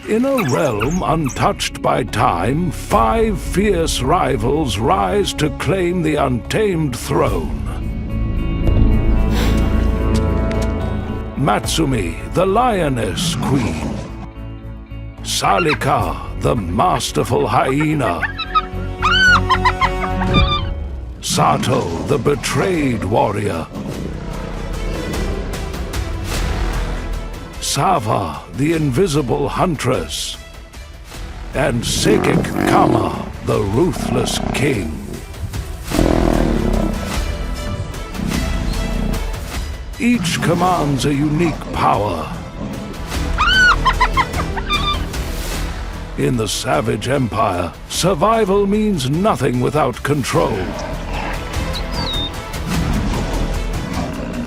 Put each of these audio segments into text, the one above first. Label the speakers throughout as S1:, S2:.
S1: In a realm untouched by time, 5 fierce rivals rise to claim the untamed throne. Matsumi, the lioness queen. Salika, the masterful hyena. Sato, the betrayed warrior. Sava, the invisible huntress. And Sekik Kama, the ruthless king. Each commands a unique power. In the savage empire, survival means nothing without control.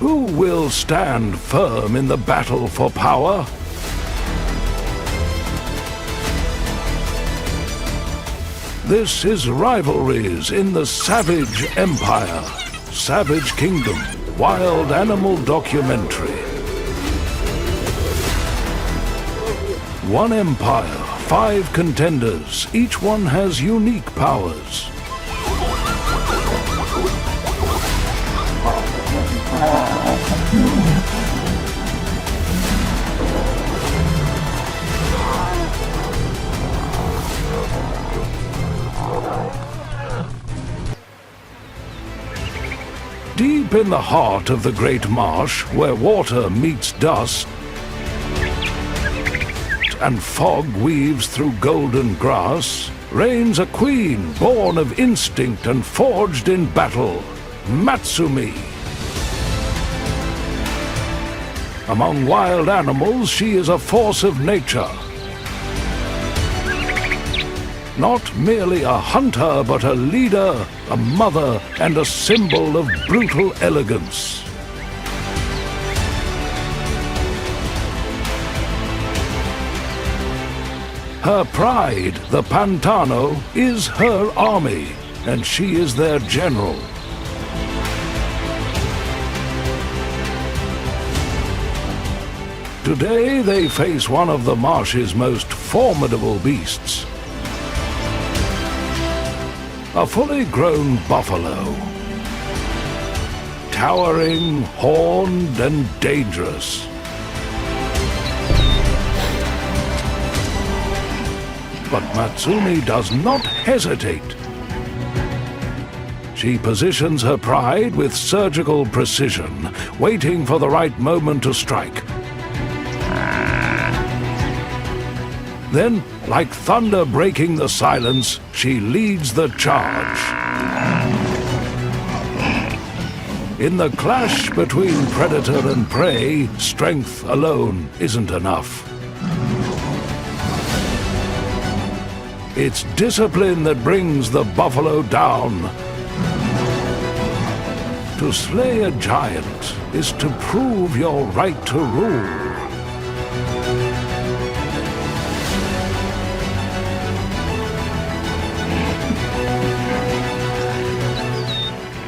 S1: Who will stand firm in the battle for power? This is Rivalries in the Savage Empire. Savage Kingdom, Wild Animal Documentary. One empire, 5 contenders. Each one has unique powers. Deep in the heart of the Great Marsh, where water meets dust and fog weaves through golden grass, reigns a queen born of instinct and forged in battle, Matsumi. Among wild animals, she is a force of nature. Not merely a hunter, but a leader, a mother, and a symbol of brutal elegance. Her pride, the Pantano, is her army, and she is their general. Today they face one of the marsh's most formidable beasts. A fully grown buffalo. Towering, horned, and dangerous. But Matsumi does not hesitate. She positions her pride with surgical precision, waiting for the right moment to strike. Then, like thunder breaking the silence, she leads the charge. In the clash between predator and prey, strength alone isn't enough. It's discipline that brings the buffalo down. To slay a giant is to prove your right to rule.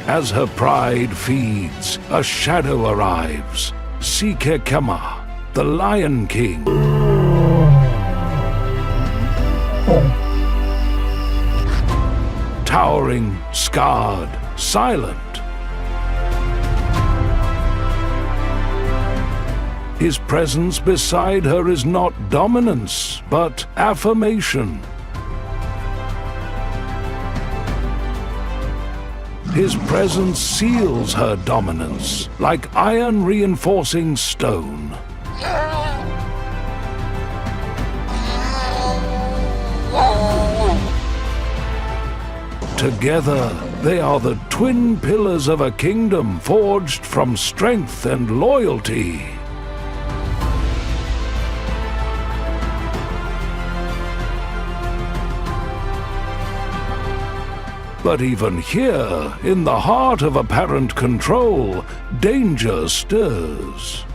S1: As her pride feeds, a shadow arrives. Sikekema, the Lion King. Towering, scarred, silent. His presence beside her is not dominance, but affirmation. His presence seals her dominance, like iron reinforcing stone. Together, they are the twin pillars of a kingdom forged from strength and loyalty. But even here, in the heart of apparent control, danger stirs.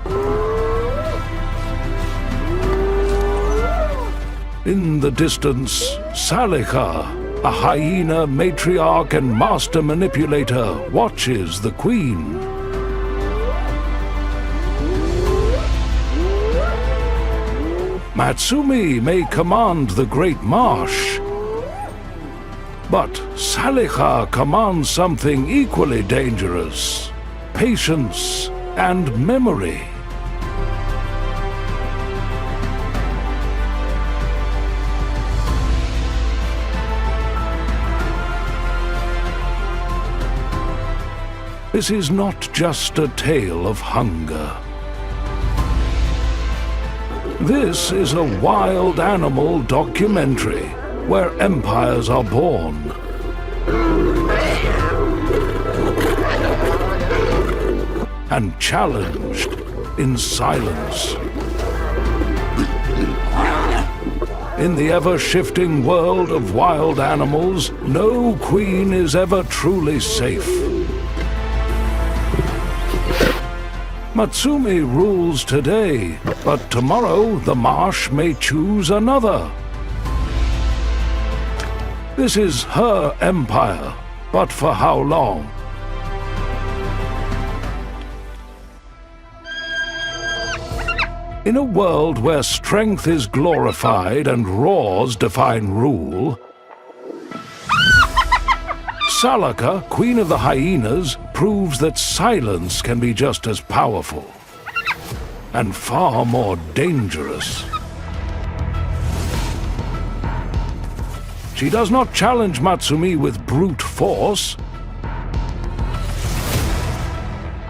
S1: In the distance, Salika, a hyena matriarch and master manipulator, watches the queen. Matsumi may command the great marsh, but Salika commands something equally dangerous: patience and memory. This is not just a tale of hunger. This is a wild animal documentary where empires are born and challenged in silence. In the ever-shifting world of wild animals, no queen is ever truly safe. Matsumi rules today, but tomorrow the marsh may choose another. This is her empire, but for how long? In a world where strength is glorified and roars define rule, Salika, queen of the hyenas, proves that silence can be just as powerful and far more dangerous. She does not challenge Matsumi with brute force.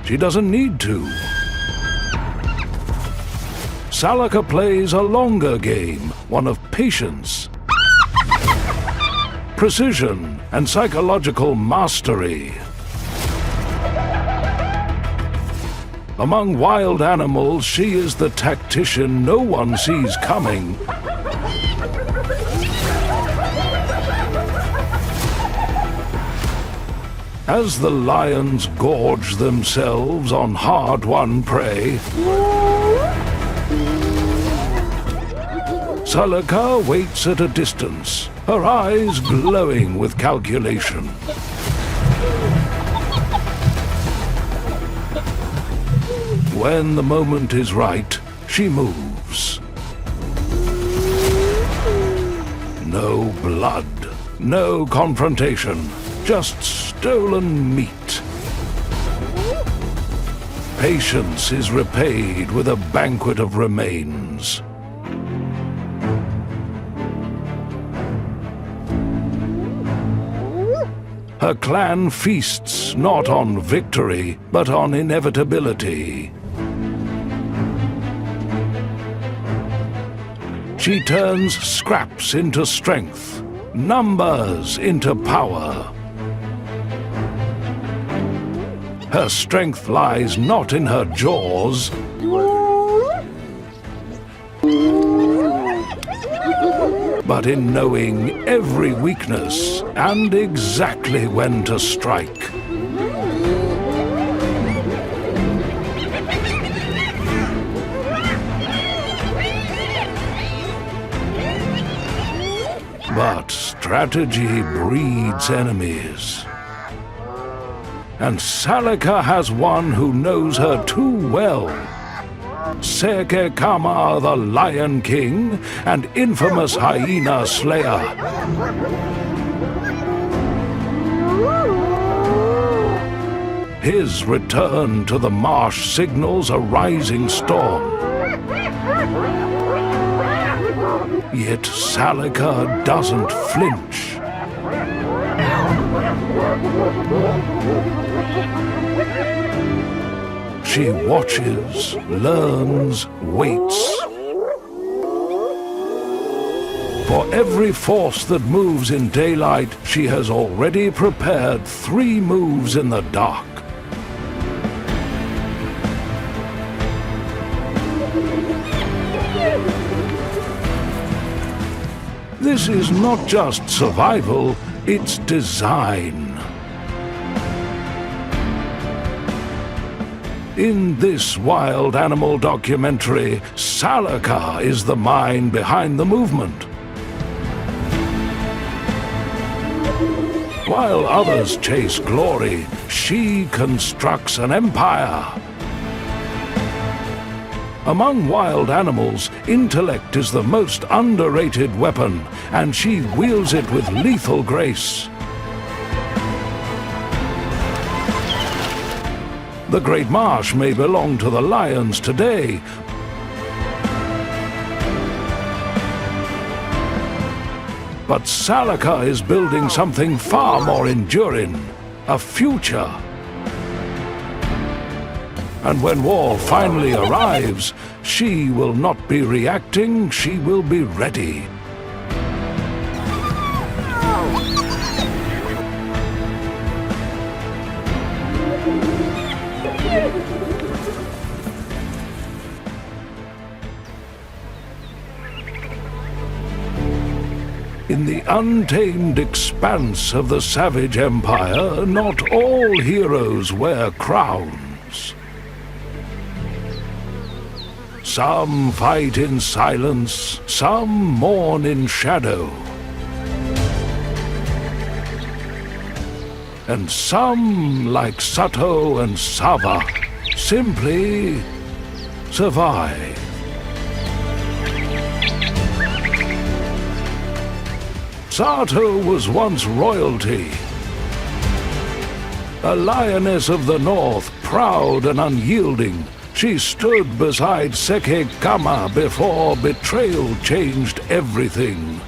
S1: She doesn't need to. Salika plays a longer game, one of patience, precision, and psychological mastery. Among wild animals, she is the tactician no one sees coming. As the lions gorge themselves on hard-won prey, Salika waits at a distance, her eyes glowing with calculation. When the moment is right, she moves. No blood, no confrontation, just stolen meat. Patience is repaid with a banquet of remains. Her clan feasts not on victory, but on inevitability. She turns scraps into strength, numbers into power. Her strength lies not in her jaws, but in knowing every weakness and exactly when to strike. But strategy breeds enemies. And Salika has one who knows her too well. Seke Kama, the Lion King, and infamous hyena slayer. His return to the marsh signals a rising storm. Yet Salika doesn't flinch. She watches, learns, waits. For every force that moves in daylight, she has already prepared 3 moves in the dark. This is not just survival, it's design. In this wild animal documentary, Salika is the mind behind the movement. While others chase glory, she constructs an empire. Among wild animals, intellect is the most underrated weapon, and she wields it with lethal grace. The Great Marsh may belong to the lions today, but Salaka is building something far more enduring, a future. And when war finally arrives, she will not be reacting, she will be ready. In the untamed expanse of the savage empire, not all heroes wear crowns. Some fight in silence, some mourn in shadow. And some, like Sato and Sava, simply survive. Sato was once royalty. A lioness of the north, proud and unyielding, she stood beside Sekekama before betrayal changed everything.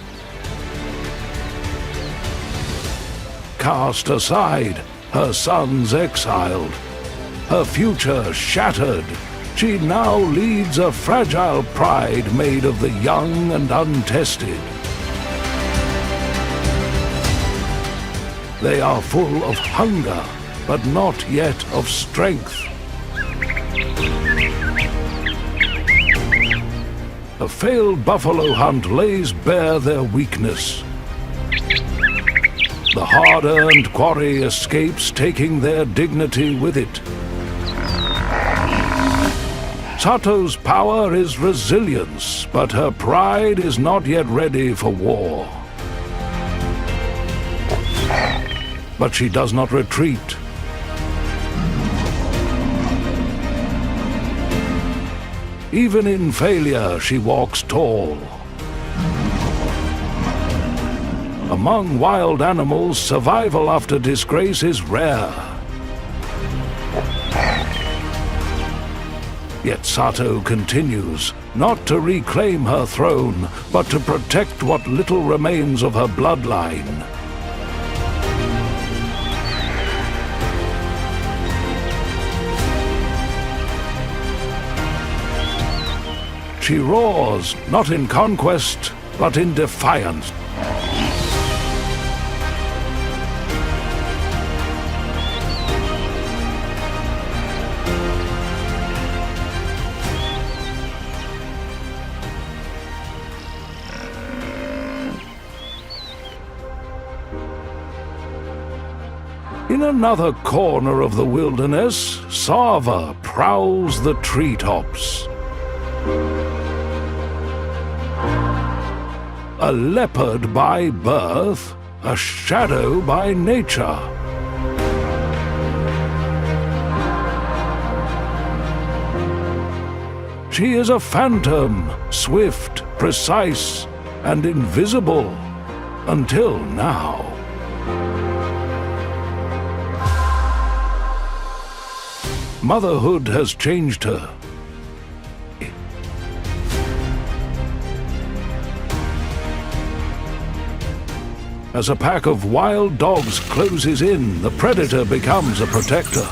S1: Cast aside, her sons exiled, her future shattered, she now leads a fragile pride made of the young and untested. They are full of hunger, but not yet of strength. A failed buffalo hunt lays bare their weakness. The hard-earned quarry escapes, taking their dignity with it. Sato's power is resilience, but her pride is not yet ready for war. But she does not retreat. Even in failure, she walks tall. Among wild animals, survival after disgrace is rare. Yet Sato continues, not to reclaim her throne, but to protect what little remains of her bloodline. She roars, not in conquest, but in defiance. In another corner of the wilderness, Sava prowls the treetops. A leopard by birth, a shadow by nature. She is a phantom, swift, precise, and invisible, until now. Motherhood has changed her. As a pack of wild dogs closes in, the predator becomes a protector.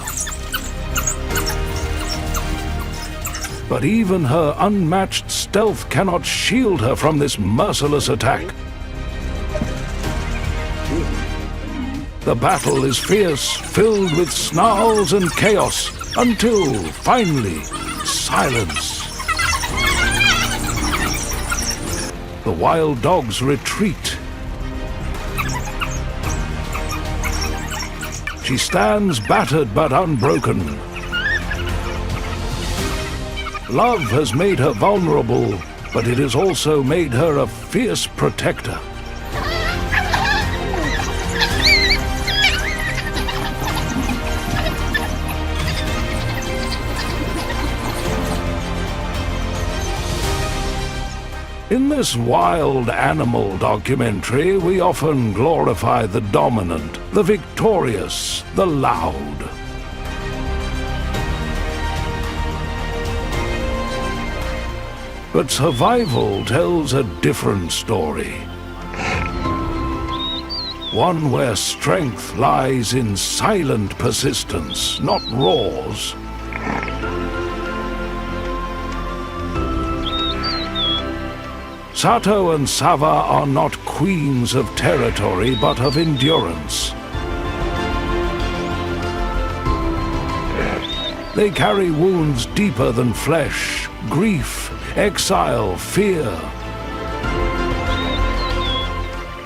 S1: But even her unmatched stealth cannot shield her from this merciless attack. The battle is fierce, filled with snarls and chaos, until, finally, silence. The wild dogs retreat. She stands battered but unbroken. Love has made her vulnerable, but it has also made her a fierce protector. In this wild animal documentary, we often glorify the dominant, the victorious, the loud. But survival tells a different story. One where strength lies in silent persistence, not roars. Sato and Sava are not queens of territory, but of endurance. They carry wounds deeper than flesh, grief, exile, fear.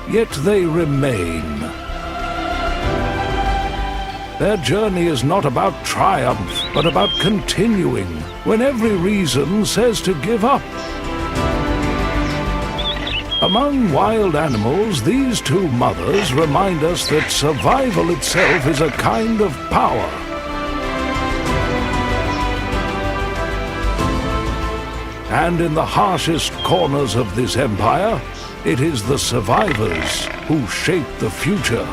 S1: Yet they remain. Their journey is not about triumph, but about continuing, when every reason says to give up. Among wild animals, these two mothers remind us that survival itself is a kind of power. And in the harshest corners of this empire, it is the survivors who shape the future.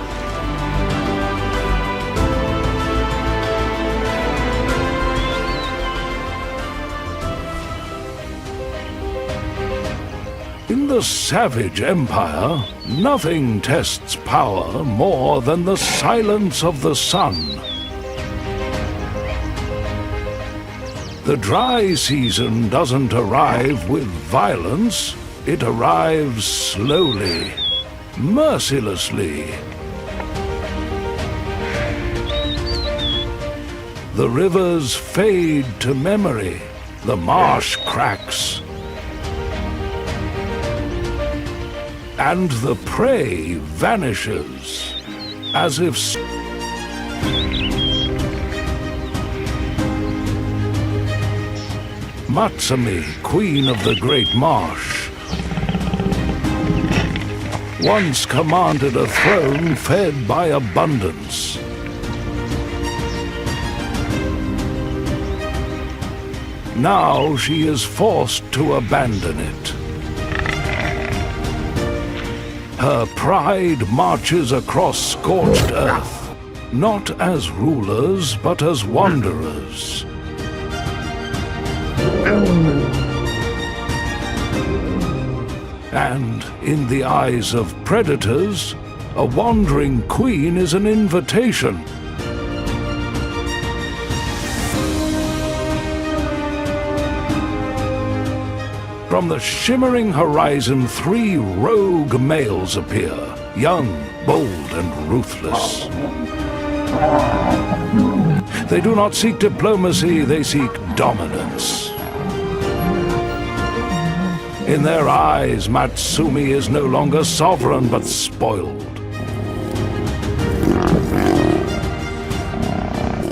S1: In the savage empire, nothing tests power more than the silence of the sun. The dry season doesn't arrive with violence. It arrives slowly, mercilessly. The rivers fade to memory. The marsh cracks. And the prey vanishes, as if... Matsumi, queen of the great marsh, once commanded a throne fed by abundance. Now she is forced to abandon it. Her pride marches across scorched earth, not as rulers, but as wanderers. And in the eyes of predators, a wandering queen is an invitation. From the shimmering horizon, 3 rogue males appear, young, bold, and ruthless. They do not seek diplomacy, they seek dominance. In their eyes, Matsumi is no longer sovereign, but spoiled.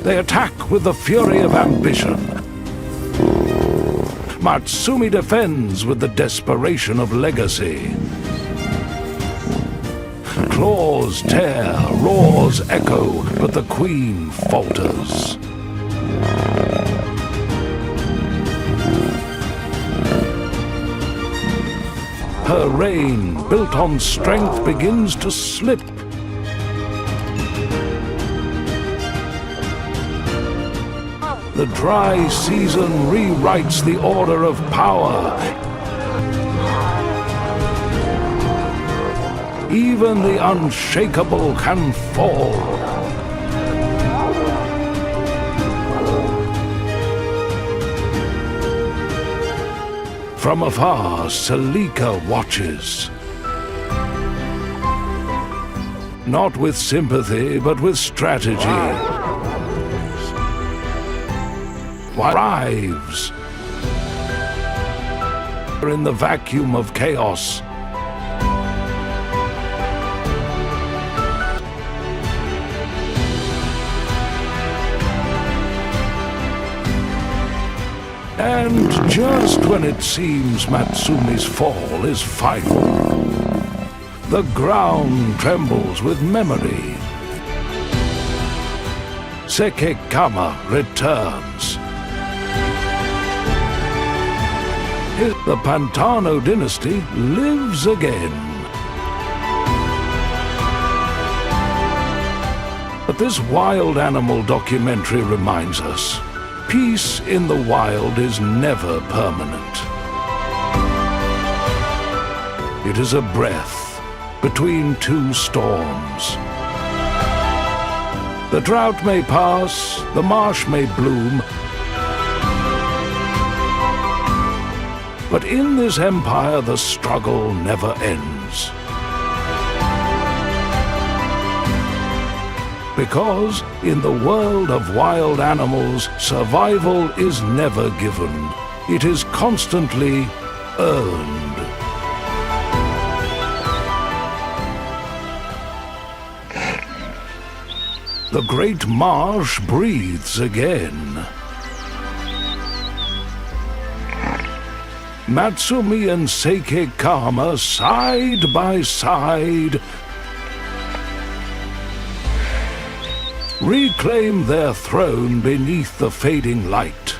S1: They attack with the fury of ambition. Matsumi defends with the desperation of legacy. Claws tear, roars echo, but the queen falters. Her reign, built on strength, begins to slip. The dry season rewrites the order of power. Even the unshakable can fall. From afar, Salika watches. Not with sympathy, but with strategy. Arrives in the vacuum of chaos. And just when it seems Matsumi's fall is final, the ground trembles with memory. Sekekama returns. The Pantano dynasty lives again. But this wild animal documentary reminds us, peace in the wild is never permanent. It is a breath between two storms. The drought may pass, the marsh may bloom, but in this empire the struggle never ends. Because in the world of wild animals, survival is never given. It is constantly earned. The great marsh breathes again. Matsumi and Seike Kama, side by side, reclaim their throne beneath the fading light.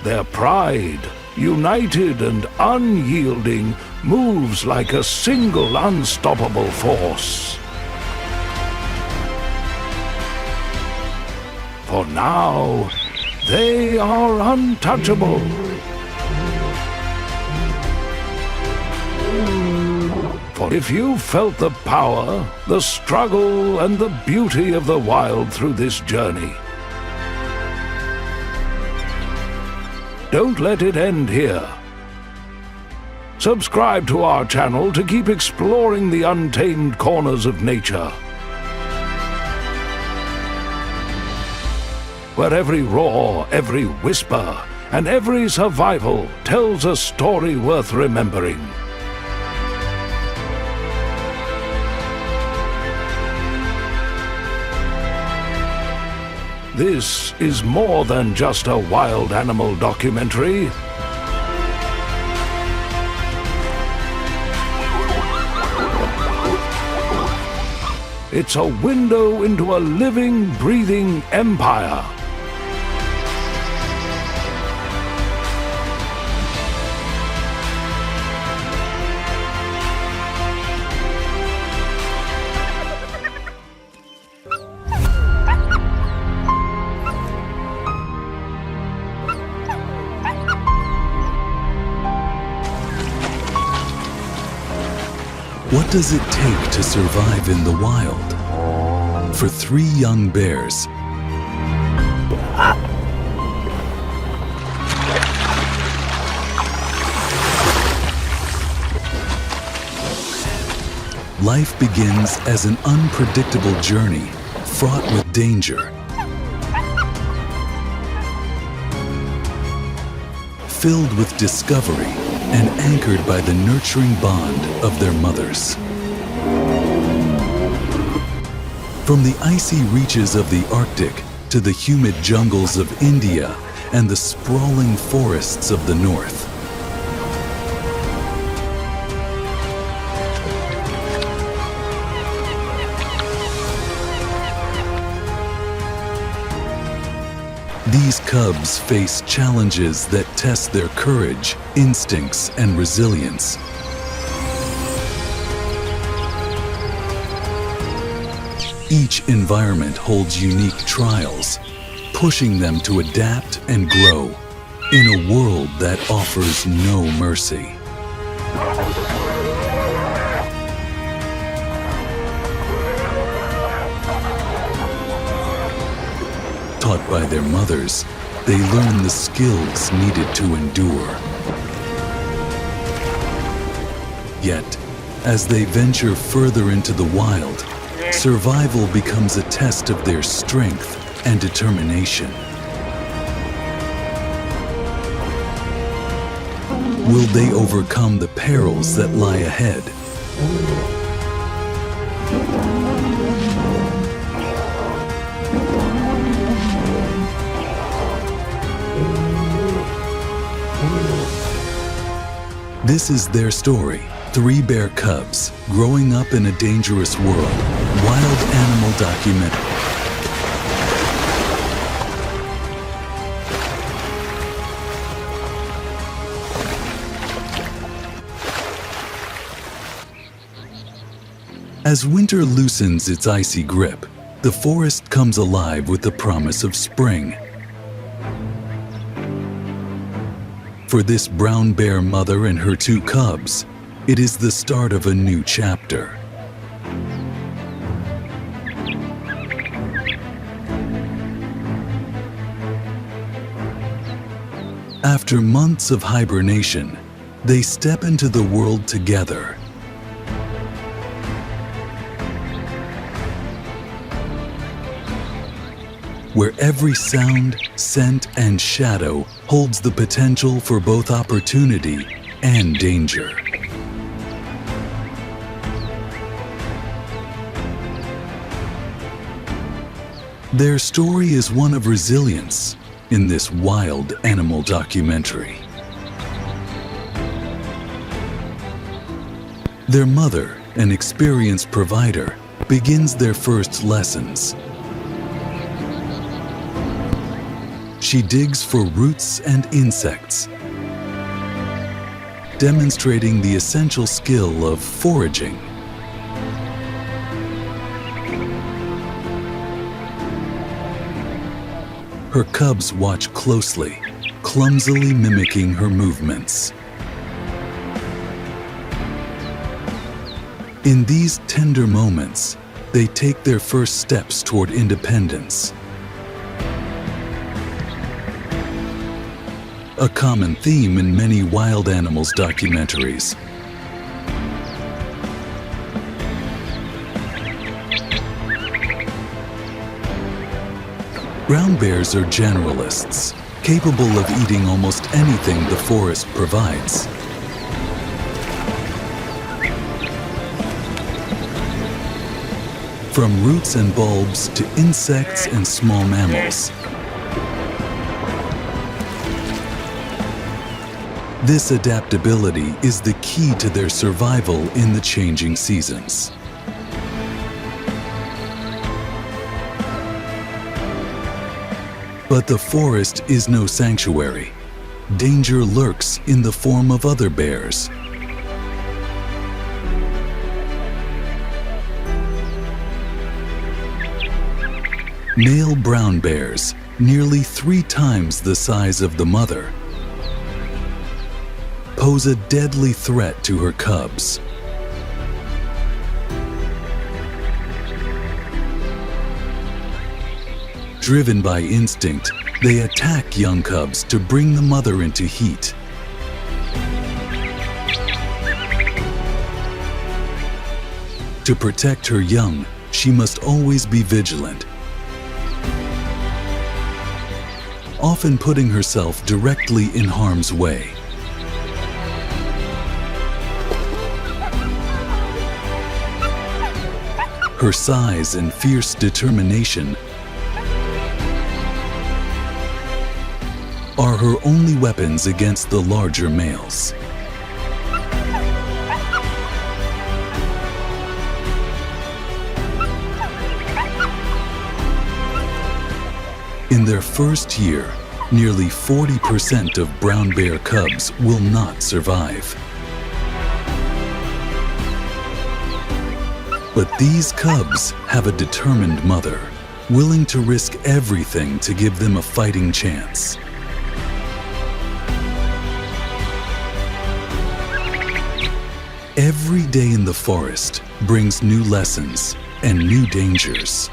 S1: Their pride, united and unyielding, moves like a single unstoppable force. For now, they are untouchable. For if you felt the power, the struggle, and the beauty of the wild through this journey, don't let it end here. Subscribe to our channel to keep exploring the untamed corners of nature, where every roar, every whisper, and every survival tells a story worth remembering. This is more than just a wild animal documentary. It's a window into a living, breathing empire.
S2: What does it take to survive in the wild? For 3 young bears, life begins as an unpredictable journey, fraught with danger. Filled with discovery and anchored by the nurturing bond of their mothers. From the icy reaches of the Arctic to the humid jungles of India and the sprawling forests of the north, these cubs face challenges that test their courage, instincts, and resilience. Each environment holds unique trials, pushing them to adapt and grow in a world that offers no mercy. Taught by their mothers, they learn the skills needed to endure. Yet, as they venture further into the wild, survival becomes a test of their strength and determination. Will they overcome the perils that lie ahead? This is their story. 3 bear cubs growing up in a dangerous world. Wild Animal Documentary. As winter loosens its icy grip, the forest comes alive with the promise of spring. For this brown bear mother and her 2 cubs, it is the start of a new chapter. After months of hibernation, they step into the world together. Where every sound, scent, and shadow holds the potential for both opportunity and danger. Their story is one of resilience in this wild animal documentary. Their mother, an experienced provider, begins their first lessons. She digs for roots and insects, demonstrating the essential skill of foraging. Her cubs watch closely, clumsily mimicking her movements. In these tender moments, they take their first steps toward independence. A common theme in many wild animals documentaries. Brown bears are generalists, capable of eating almost anything the forest provides. From roots and bulbs to insects and small mammals. This adaptability is the key to their survival in the changing seasons. But the forest is no sanctuary. Danger lurks in the form of other bears. Male brown bears, nearly 3 times the size of the mother, pose a deadly threat to her cubs. Driven by instinct, they attack young cubs to bring the mother into heat. To protect her young, she must always be vigilant, often putting herself directly in harm's way. Her size and fierce determination are her only weapons against the larger males. In their first year, nearly 40% of brown bear cubs will not survive. But these cubs have a determined mother, willing to risk everything to give them a fighting chance. Every day in the forest brings new lessons and new dangers.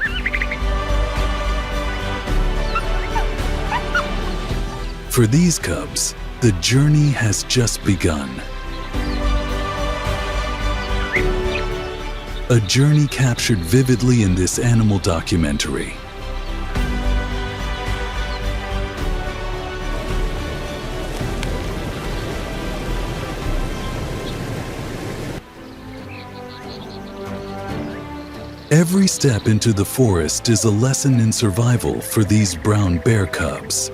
S2: For these cubs, the journey has just begun. A journey captured vividly in this animal documentary. Every step into the forest is a lesson in survival for these brown bear cubs.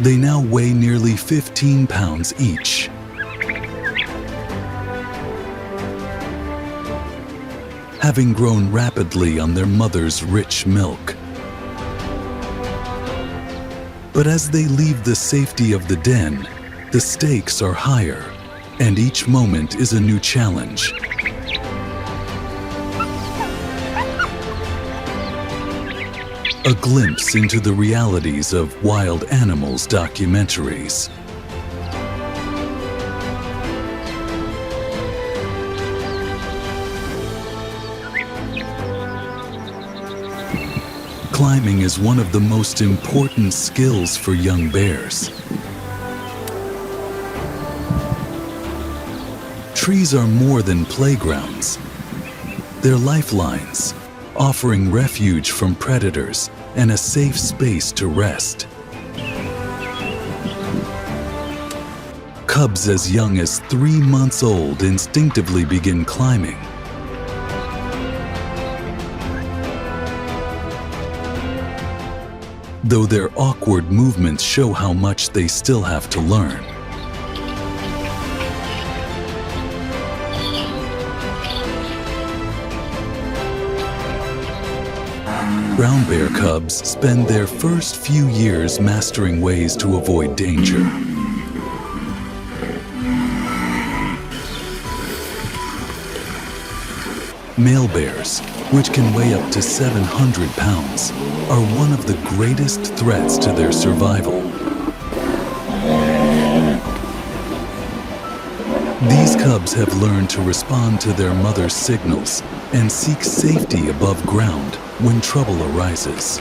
S2: They now weigh nearly 15 pounds each. Having grown rapidly on their mother's rich milk. But as they leave the safety of the den, the stakes are higher, and each moment is a new challenge. A glimpse into the realities of wild animals documentaries. Climbing is one of the most important skills for young bears. Trees are more than playgrounds. They're lifelines, offering refuge from predators and a safe space to rest. Cubs as young as 3 months old instinctively begin climbing. Though their awkward movements show how much they still have to learn. Brown bear cubs spend their first few years mastering ways to avoid danger. Male bears, which can weigh up to 700 pounds, are one of the greatest threats to their survival. These cubs have learned to respond to their mother's signals and seek safety above ground when trouble arises.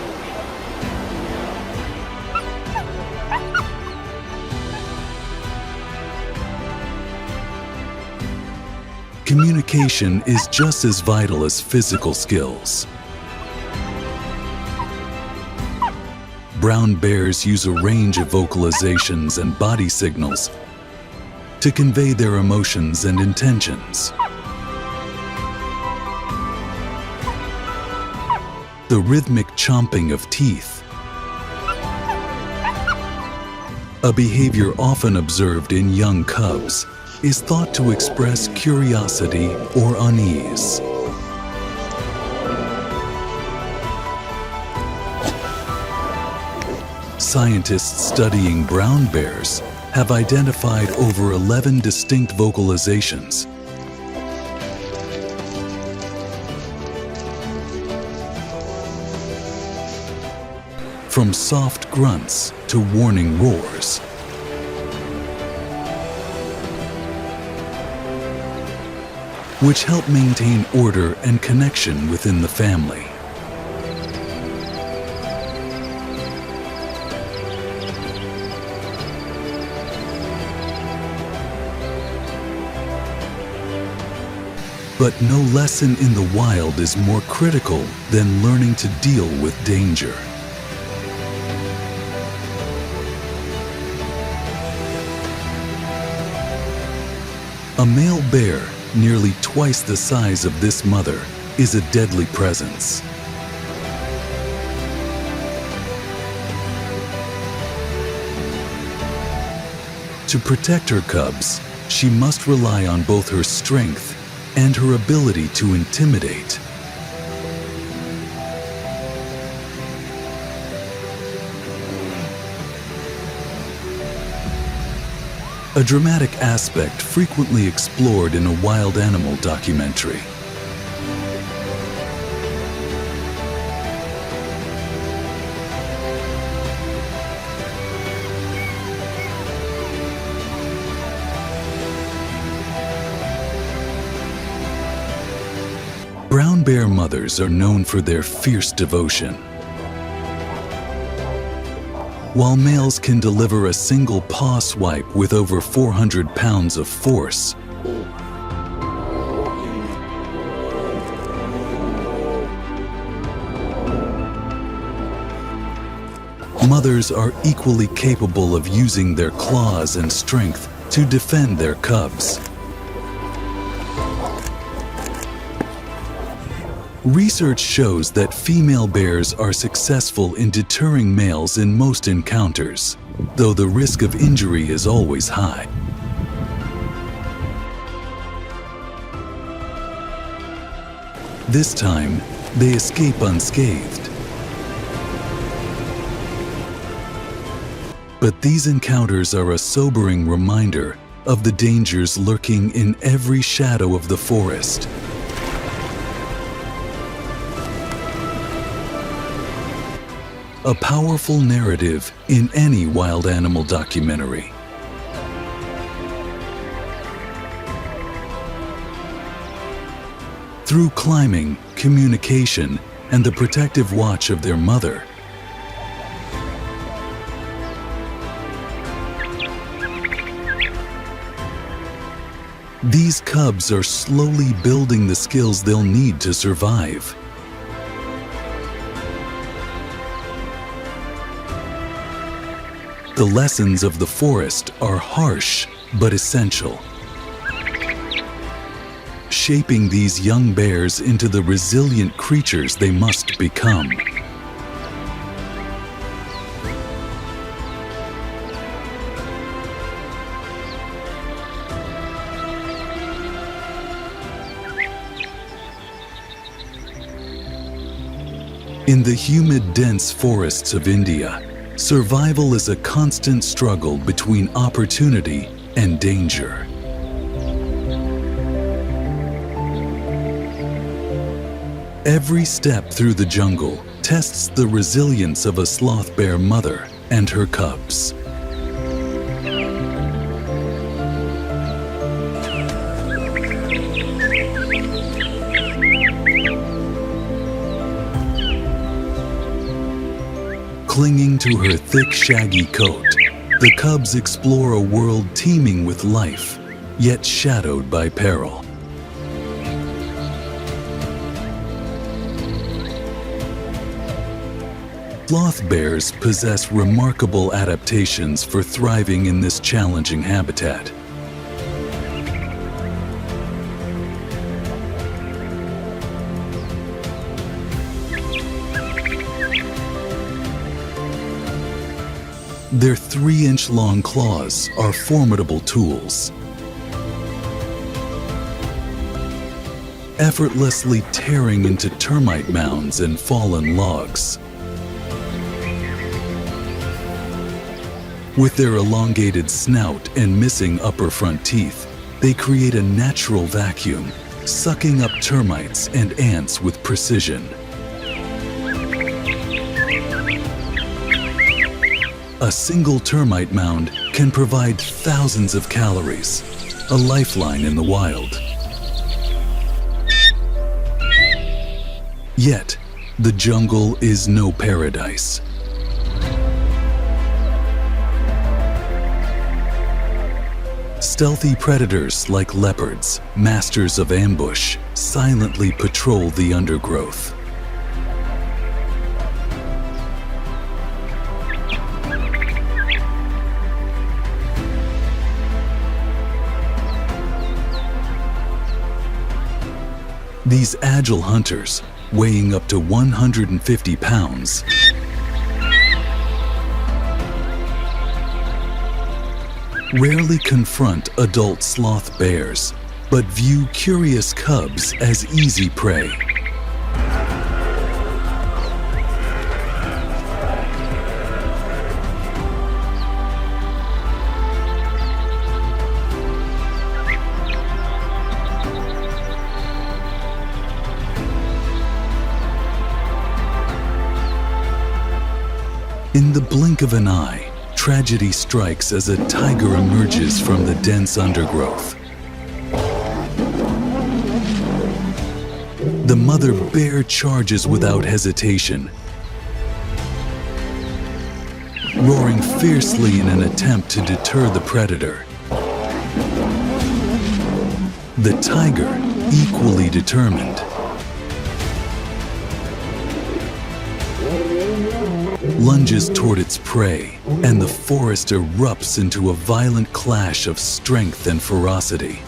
S2: Communication is just as vital as physical skills. Brown bears use a range of vocalizations and body signals to convey their emotions and intentions. The rhythmic chomping of teeth, a behavior often observed in young cubs, is thought to express curiosity or unease. Scientists studying brown bears have identified over 11 distinct vocalizations. From soft grunts to warning roars. Which help maintain order and connection within the family. But no lesson in the wild is more critical than learning to deal with danger. A male bear, nearly twice the size of this mother, is a deadly presence. To protect her cubs, she must rely on both her strength and her ability to intimidate. A dramatic aspect frequently explored in a wild animal documentary. Brown bear mothers are known for their fierce devotion. While males can deliver a single paw swipe with over 400 pounds of force, mothers are equally capable of using their claws and strength to defend their cubs. Research shows that female bears are successful in deterring males in most encounters, though the risk of injury is always high. This time, they escape unscathed. But these encounters are a sobering reminder of the dangers lurking in every shadow of the forest. A powerful narrative in any wild animal documentary. Through climbing, communication, and the protective watch of their mother, these cubs are slowly building the skills they'll need to survive. The lessons of the forest are harsh but essential, shaping these young bears into the resilient creatures they must become. In the humid, dense forests of India, survival is a constant struggle between opportunity and danger. Every step through the jungle tests the resilience of a sloth bear mother and her cubs. Clinging to her thick, shaggy coat, the cubs explore a world teeming with life, yet shadowed by peril. Sloth bears possess remarkable adaptations for thriving in this challenging habitat. Their 3-inch long claws are formidable tools, effortlessly tearing into termite mounds and fallen logs. With their elongated snout and missing upper front teeth, they create a natural vacuum, sucking up termites and ants with precision. A single termite mound can provide thousands of calories, a lifeline in the wild. Yet, the jungle is no paradise. Stealthy predators like leopards, masters of ambush, silently patrol the undergrowth. These agile hunters, weighing up to 150 pounds, rarely confront adult sloth bears, but view curious cubs as easy prey. In the blink of an eye, tragedy strikes as a tiger emerges from the dense undergrowth. The mother bear charges without hesitation, roaring fiercely in an attempt to deter the predator. The tiger, equally determined, lunges toward its prey, and the forest erupts into a violent clash of strength and ferocity.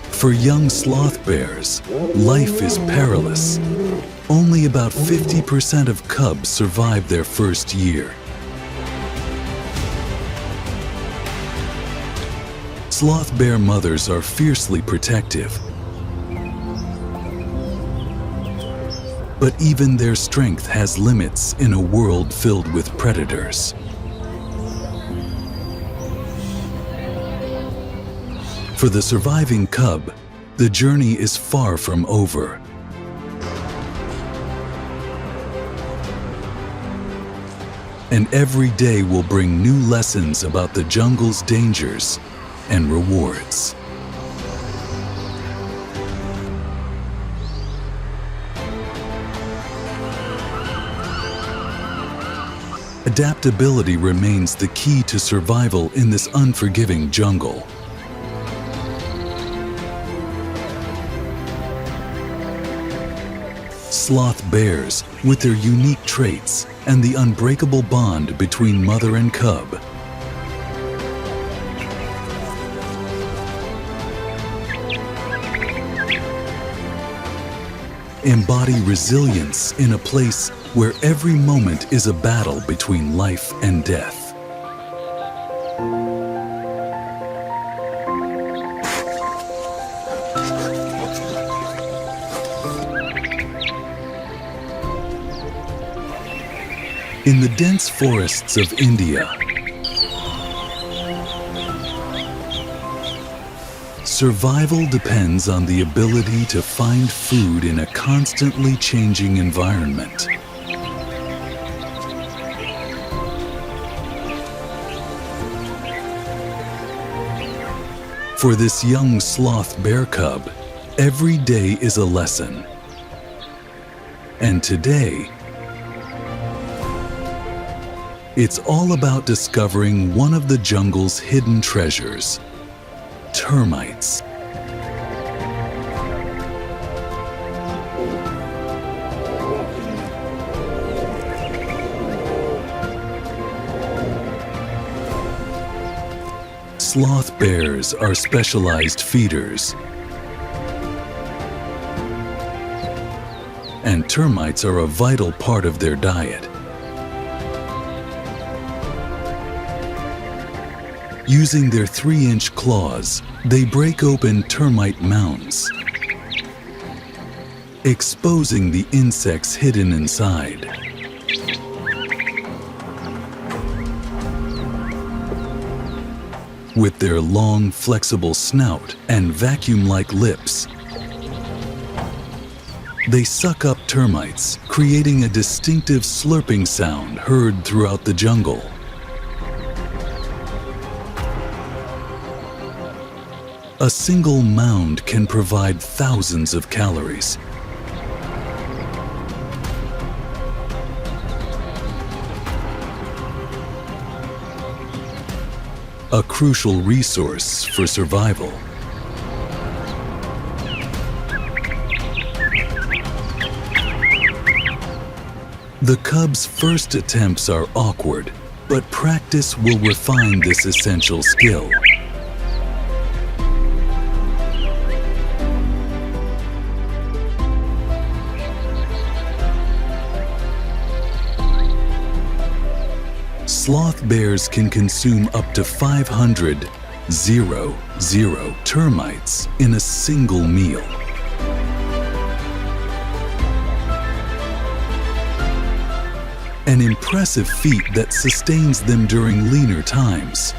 S2: For young sloth bears, life is perilous. Only about 50% of cubs survive their first year. Sloth bear mothers are fiercely protective, But even their strength has limits in a world filled with predators. For the surviving cub, the journey is far from over. And every day will bring new lessons about the jungle's dangers and rewards. Adaptability remains the key to survival in this unforgiving jungle. Sloth bears, with their unique traits and the unbreakable bond between mother and cub, embody resilience in a place where every moment is a battle between life and death. In the dense forests of India, survival depends on the ability to find food in a constantly changing environment. For this young sloth bear cub, every day is a lesson. And today, it's all about discovering one of the jungle's hidden treasures: termites. Sloth bears are specialized feeders, and termites are a vital part of their diet. Using their 3-inch claws, they break open termite mounds, exposing the insects hidden inside. With their long, flexible snout and vacuum-like lips, they suck up termites, creating a distinctive slurping sound heard throughout the jungle. A single mound can provide thousands of calories. A crucial resource for survival. The cub's first attempts are awkward, but practice will refine this essential skill. Sloth bears can consume up to 500 termites in a single meal. An impressive feat that sustains them during leaner times.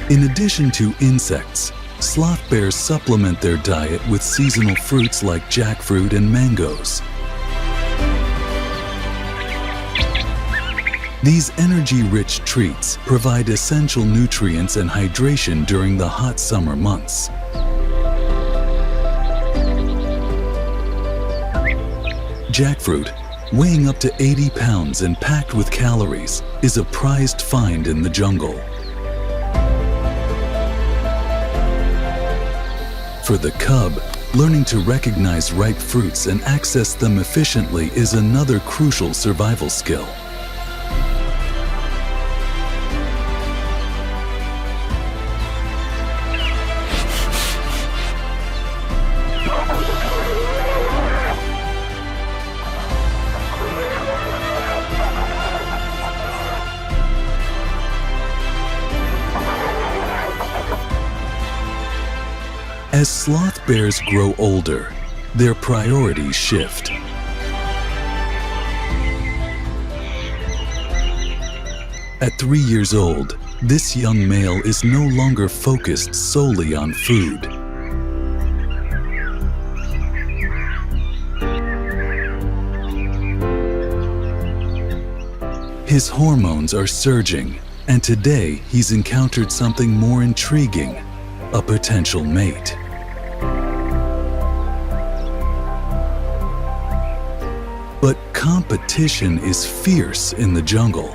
S2: In addition to insects, sloth bears supplement their diet with seasonal fruits like jackfruit and mangoes. These energy-rich treats provide essential nutrients and hydration during the hot summer months. Jackfruit, weighing up to 80 pounds and packed with calories, is a prized find in the jungle. For the cub, learning to recognize ripe fruits and access them efficiently is another crucial survival skill. As sloth bears grow older, their priorities shift. At 3 years old, this young male is no longer focused solely on food. His hormones are surging, and today he's encountered something more intriguing, a potential mate. But competition is fierce in the jungle.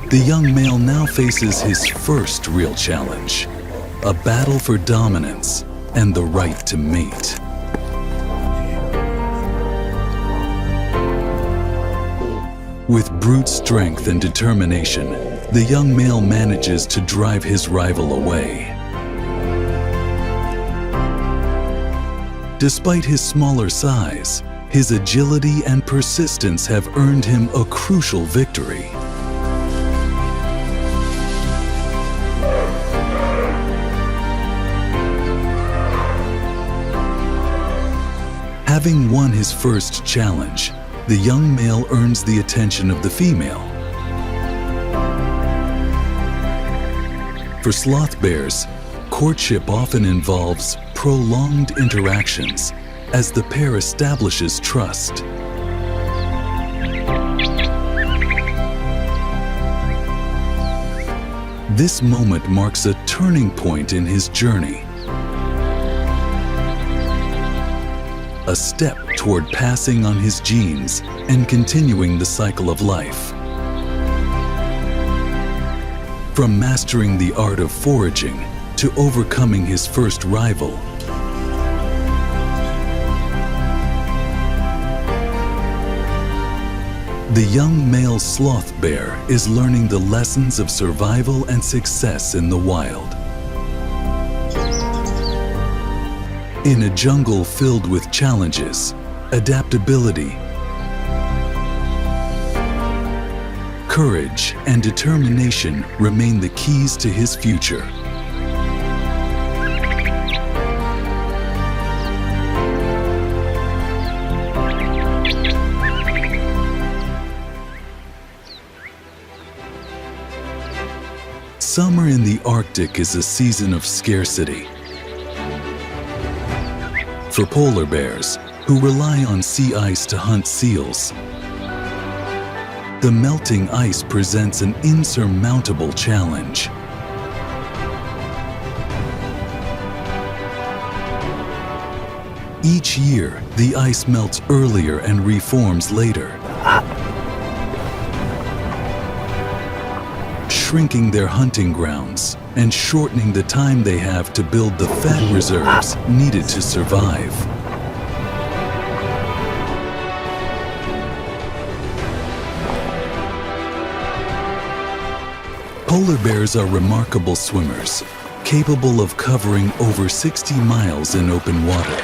S2: The young male now faces his first real challenge, a battle for dominance and the right to mate. With brute strength and determination, the young male manages to drive his rival away. Despite his smaller size, his agility and persistence have earned him a crucial victory. Having won his first challenge, the young male earns the attention of the female. For sloth bears, courtship often involves prolonged interactions as the pair establishes trust. This moment marks a turning point in his journey, a step toward passing on his genes and continuing the cycle of life. From mastering the art of foraging to overcoming his first rival, the young male sloth bear is learning the lessons of survival and success in the wild. In a jungle filled with challenges, adaptability, courage, and determination remain the keys to his future. Summer in the Arctic is a season of scarcity. For polar bears, who rely on sea ice to hunt seals, the melting ice presents an insurmountable challenge. Each year, the ice melts earlier and reforms later, shrinking their hunting grounds and shortening the time they have to build the fat reserves needed to survive. Polar bears are remarkable swimmers, capable of covering over 60 miles in open water.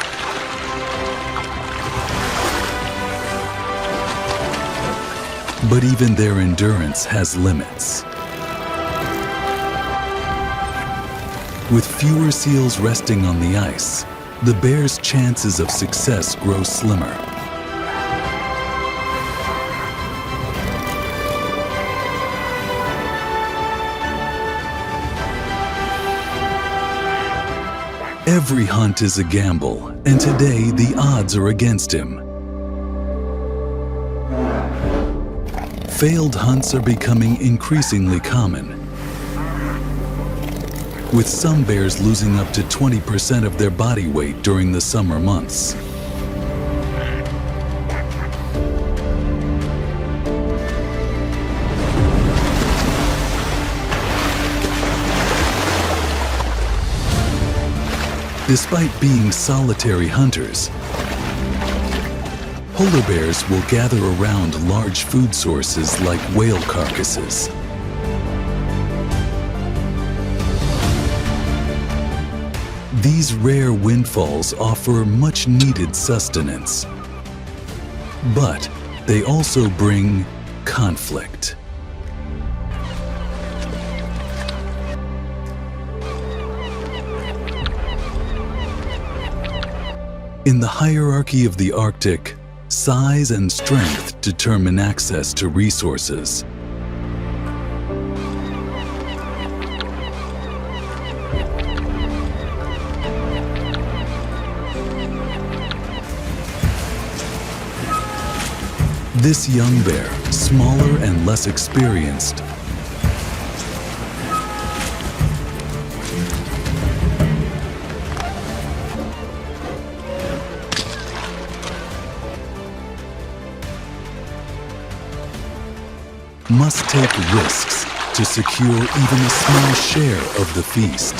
S2: But even their endurance has limits. With fewer seals resting on the ice, the bear's chances of success grow slimmer. Every hunt is a gamble, and today the odds are against him. Failed hunts are becoming increasingly common, with some bears losing up to 20% of their body weight during the summer months. Despite being solitary hunters, polar bears will gather around large food sources like whale carcasses. These rare windfalls offer much-needed sustenance, but they also bring conflict. In the hierarchy of the Arctic, size and strength determine access to resources. This young bear, smaller and less experienced, must take risks to secure even a small share of the feast.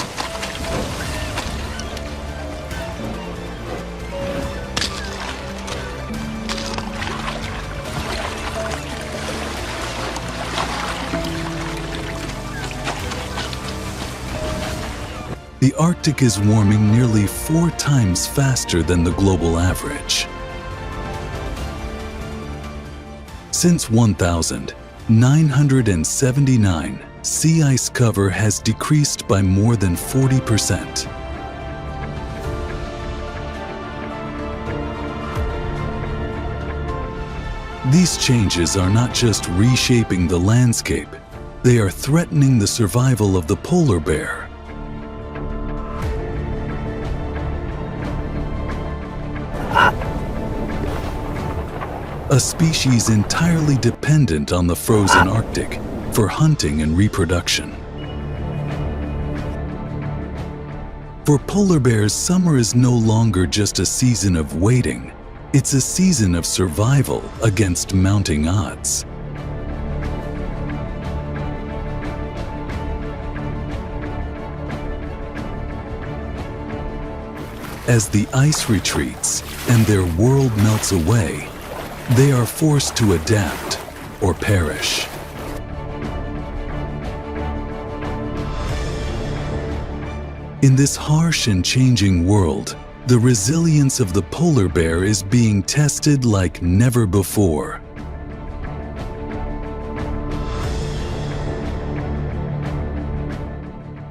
S2: The Arctic is warming nearly 4 times faster than the global average. Since 1979, sea ice cover has decreased by more than 40%. These changes are not just reshaping the landscape, they are threatening the survival of the polar bear. A species entirely dependent on the frozen Arctic for hunting and reproduction. For polar bears, summer is no longer just a season of waiting, it's a season of survival against mounting odds. As the ice retreats and their world melts away, they are forced to adapt or perish. In this harsh and changing world, the resilience of the polar bear is being tested like never before.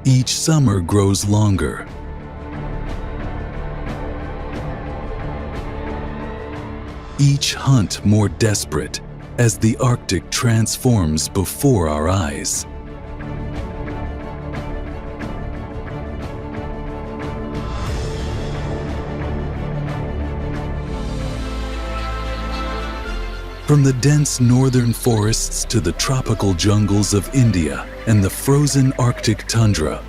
S2: Each summer grows longer. Each hunt more desperate as the Arctic transforms before our eyes. From the dense northern forests to the tropical jungles of India and the frozen Arctic tundra,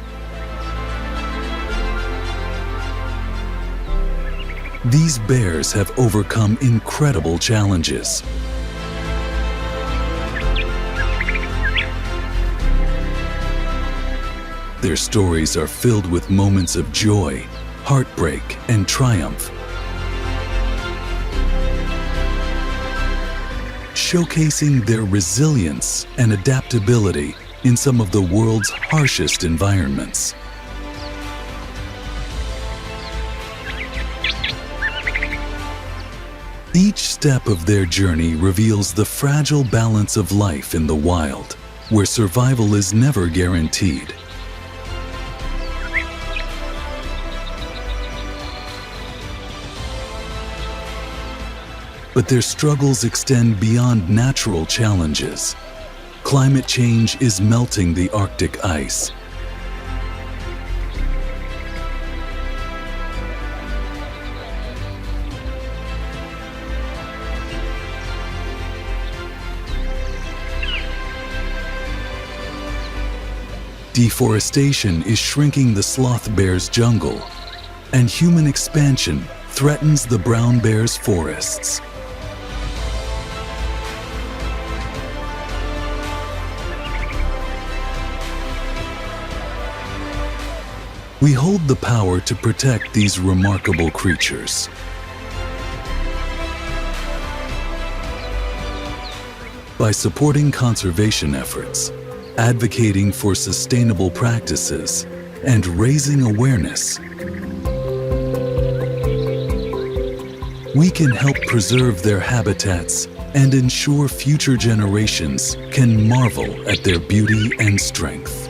S2: these bears have overcome incredible challenges. Their stories are filled with moments of joy, heartbreak, and triumph, showcasing their resilience and adaptability in some of the world's harshest environments. Each step of their journey reveals the fragile balance of life in the wild, where survival is never guaranteed. But their struggles extend beyond natural challenges. Climate change is melting the Arctic ice. Deforestation is shrinking the sloth bear's jungle, and human expansion threatens the brown bear's forests. We hold the power to protect these remarkable creatures. By supporting conservation efforts, advocating for sustainable practices, and raising awareness, we can help preserve their habitats and ensure future generations can marvel at their beauty and strength.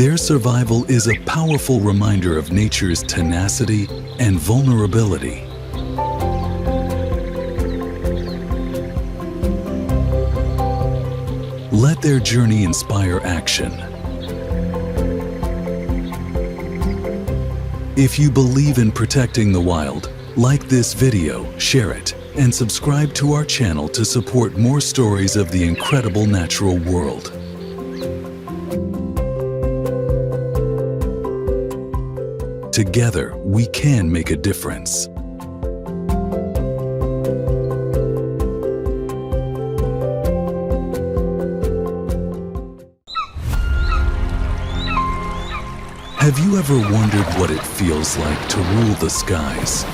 S2: Their survival is a powerful reminder of nature's tenacity and vulnerability. Let their journey inspire action. If you believe in protecting the wild, like this video, share it, and subscribe to our channel to support more stories of the incredible natural world. Together, we can make a difference. Have you ever wondered what it feels like to rule the skies?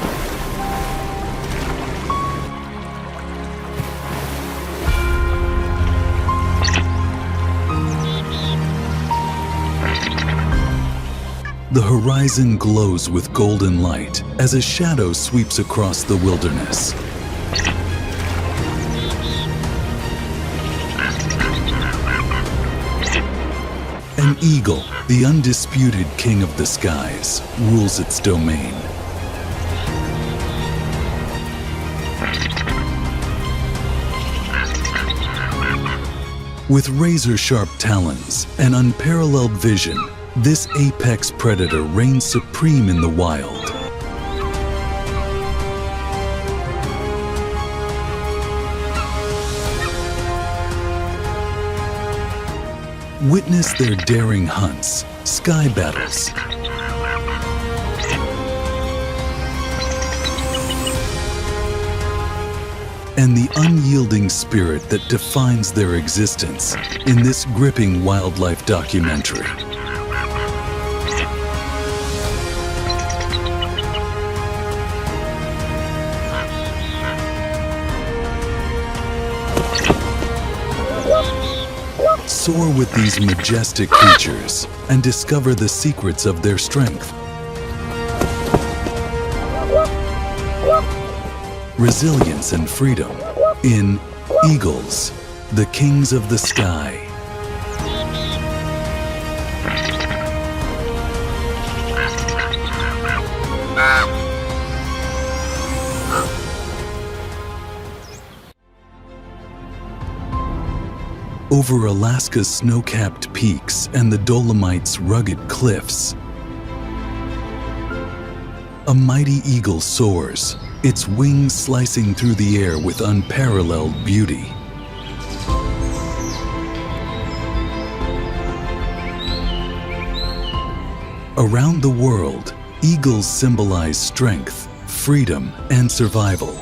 S2: The horizon glows with golden light as a shadow sweeps across the wilderness. An eagle, the undisputed king of the skies, rules its domain. With razor-sharp talons and unparalleled vision, this apex predator reigns supreme in the wild. Witness their daring hunts, sky battles, and the unyielding spirit that defines their existence in this gripping wildlife documentary. Soar with these majestic creatures and discover the secrets of their strength, resilience, and freedom in Eagles, the Kings of the Sky. Over Alaska's snow-capped peaks and the Dolomites' rugged cliffs, a mighty eagle soars, its wings slicing through the air with unparalleled beauty. Around the world, eagles symbolize strength, freedom, and survival.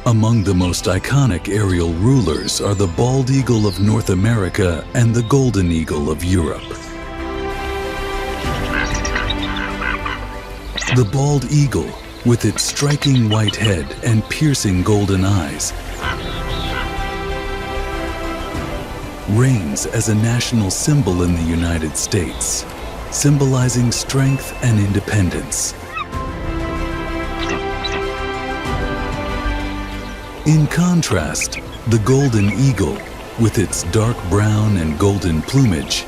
S2: Among the most iconic aerial rulers are the bald eagle of North America and the golden eagle of Europe. The bald eagle, with its striking white head and piercing golden eyes, reigns as a national symbol in the United States, symbolizing strength and independence. In contrast, the golden eagle, with its dark brown and golden plumage,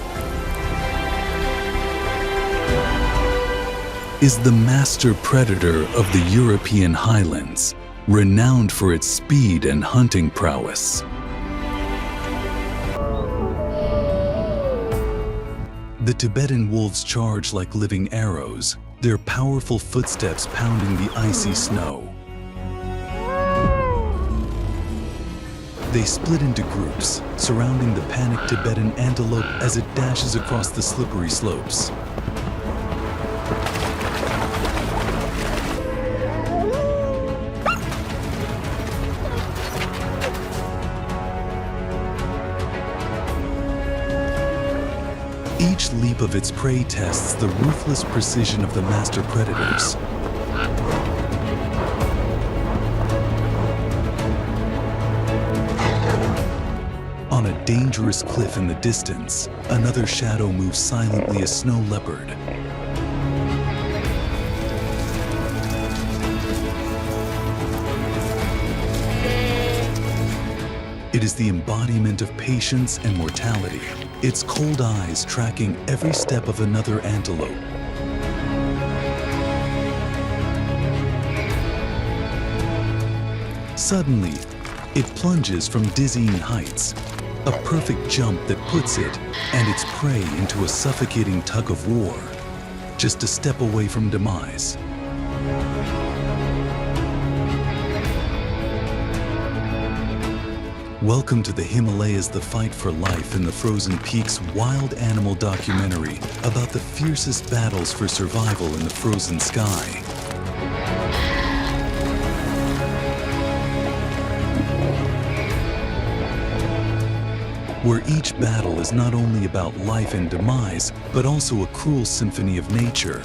S2: is the master predator of the European highlands, renowned for its speed and hunting prowess. The Tibetan wolves charge like living arrows, their powerful footsteps pounding the icy snow. They split into groups, surrounding the panicked Tibetan antelope as it dashes across the slippery slopes. Each leap of its prey tests the ruthless precision of the master predators. On a dangerous cliff in the distance, another shadow moves silently, a snow leopard. It is the embodiment of patience and mortality, its cold eyes tracking every step of another antelope. Suddenly, it plunges from dizzying heights, a perfect jump that puts it and its prey into a suffocating tug of war, just a step away from demise. Welcome to the Himalayas, the fight for life in the frozen peaks wild animal documentary about the fiercest battles for survival in the frozen sky. Where each battle is not only about life and demise, but also a cruel symphony of nature.